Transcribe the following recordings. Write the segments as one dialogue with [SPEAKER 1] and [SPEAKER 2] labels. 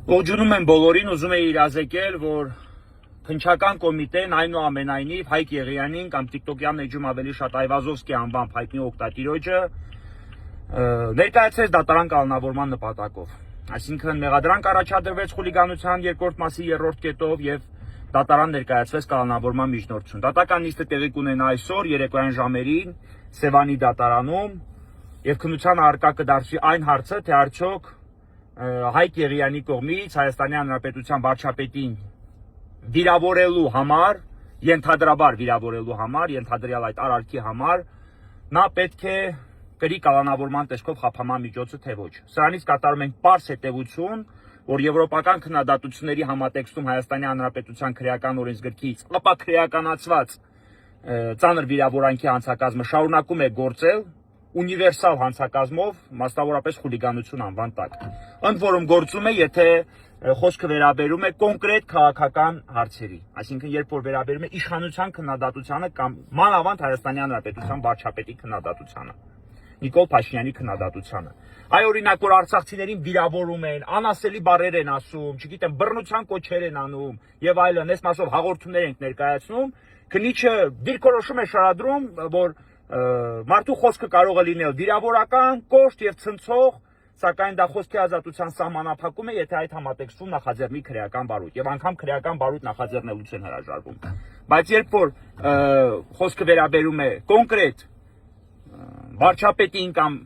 [SPEAKER 1] Ողջունում եմ բոլորին, ուզում եմ իրազեկել, որ քննչական կոմիտեն այնուամենայնիվ Հայկ Եղիյանին կամ TikTok-յան էջում ավելի շատ Այվազովսկի անվամբ հայտնի օգտատիրոջը ներկայացրեց դատարան կանոնավորման նպատակով։ Այսինքն մեղադրանք առաջադրվեց խուլիգանության երկրորդ մասի 3-րդ կետով եւ դատարան ներկայացվեց կանոնավորման միջնորդություն։ Դատական նիստը տեղի կունենա այսօր երեկոյան ժամերին Սևանի դատարանում եւ քննության առարկա կդարձվի այն հարցը, թե արդյոք Հայկ Եղիյանի կողմից Հայաստանի Հանրապետության վարչապետին վիրավորելու համար, ենթադրաբար վիրավորելու համար, ենթադրյալ այդ արարքի համար, նա պետք է կրի կալանավորման տեսքով խափանման միջոցը, թե ոչ։ Սրանից կատարում ենք պարզ հետևություն, որ եվրոպական քննադատությունների համատեքստում Հայաստանի Հանրապետության քրեական օրենսգրքից ապա քրեականացված ծանր վիրավորանքի հանցակազմը շարունակում է գործել ունիվերսալ հանցակազմով, մասնավորապես խուլիգանություն անվան տակ։ Ընդ որում գործում է, եթե խոսքը վերաբերում է կոնկրետ քաղաքական հարցերի, այսինքն երբ որ վերաբերում է իշխանության քննադատությանը կամ մանավանդ Հայաստանի Հանրապետության վարչապետի քննադատությանը, Նիկոլ Փաշինյանի քննադատությանը։ Այ օրինակ որ արցախցիներին վիրավորում են, անասելի բառեր են ասում, չգիտեմ, բռնության կոչեր են անում եւ այլն, այս մասով հաղորդումներ ենք ներկայացնում, քննիչը դիրքորոշում է շարադրում, որ մարդու խոսքը կարող է լինել վիրավորական, կոշտ եւ ցնցող, սակայն դա խոսքի ազատության սահմանափակում է, եթե այդ համատեքստում նախաձեռնի քրեական բարույթ եւ անգամ քրեական բարույթ նախաձեռնելուց են հրաժարվում։ Բայց երբ որ խոսքը վերաբերում է կոնկրետ վարչապետին կամ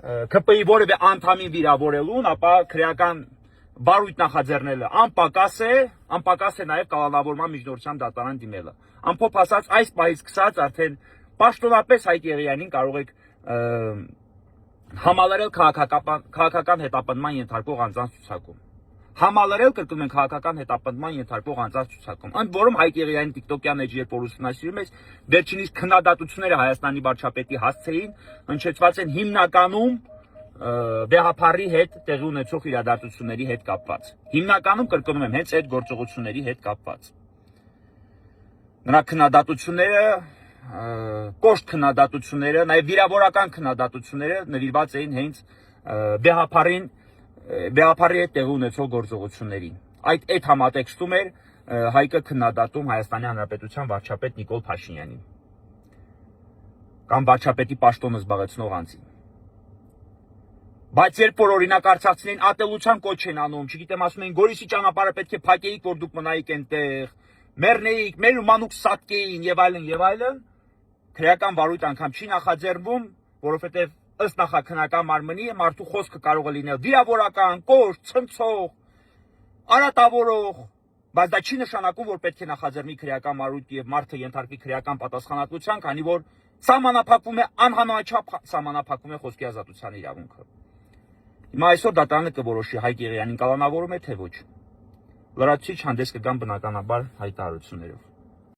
[SPEAKER 1] ԿՊ-ի որևէ անդամին վիրավորելուն, ապա քրեական բարույթ նախաձեռնելը անպակաս է նաեւ կալանավորման միջնորդության դատարան դիմելը։ Ամփոփ ասած, այս պահից սկսած արդեն պաշտոնապես Հայկ Եղիյանին կարող եք համալրել քաղաքական հետապնդման ենթարկող անձանց ցուցակում։ Համալրել, կրկնում ենք, քաղաքական հետապնդման ենթարկող անձանց ցուցակում։ Ընդ որում Հայկ Եղիյանի TikTok-յան էջի երբ որ ուսումնասիրում ես, վերջինիս քննադատությունները Հայաստանի վարչապետի հասցեին հնչեցված են հիմնականում վեհապարի հետ տեղի ունեցող իրադարձությունների հետ կապված։ Հիմնականում, կրկնում եմ, հենց այդ գործողությունների հետ կապված։ Նրա քննադատությունները կոշտ քննադատությունները, նաև վիրավորական քննադատությունները նվիրված էին հենց վեհապարի հետ տեղի ունեցող գործողություններին։ Այդ համատեքստում էր Հայկը քննադատում Հայաստանի Հանրապետության վարչապետ Նիկոլ Փաշինյանին կամ վարչապետի պաշտոնը զբաղեցնող անձին։ Բայց երբ որ օրինակ արցախցիներին ատելության կոչ են անում, չգիտեմ, ասում են Գորիսի ճանապարհը պետք է փակեիք, որ դուք մնայիք այնտեղ, մեռնեիք, մեր մանուկ սատկեին եւ այլն, քրեական բարույթ անգամ չի նախաձեռնվում, որովհետև ըստ նախաքննական մարմնի մարդու խոսքը կարող է լինել վիրավորական, կոշտ, ցնցող, արատավորող, բայց դա չի նշանակում, որ պետք է նախաձեռնի քրեական բարույթ եւ մարդը ենթարկվի քրեական պատասխանատվության, քանի որ սահմանափակվում է անհանրաչափ սահմանափակվում է խոսքի ազատության իրավունքը։ Հիմա այսօր դատարանը կորոշի Հայկ Եղիյանին կալանավորում է թե ոչ։ Լրացուցիչ հանդես կգան բնականաբար հայտարարություններով։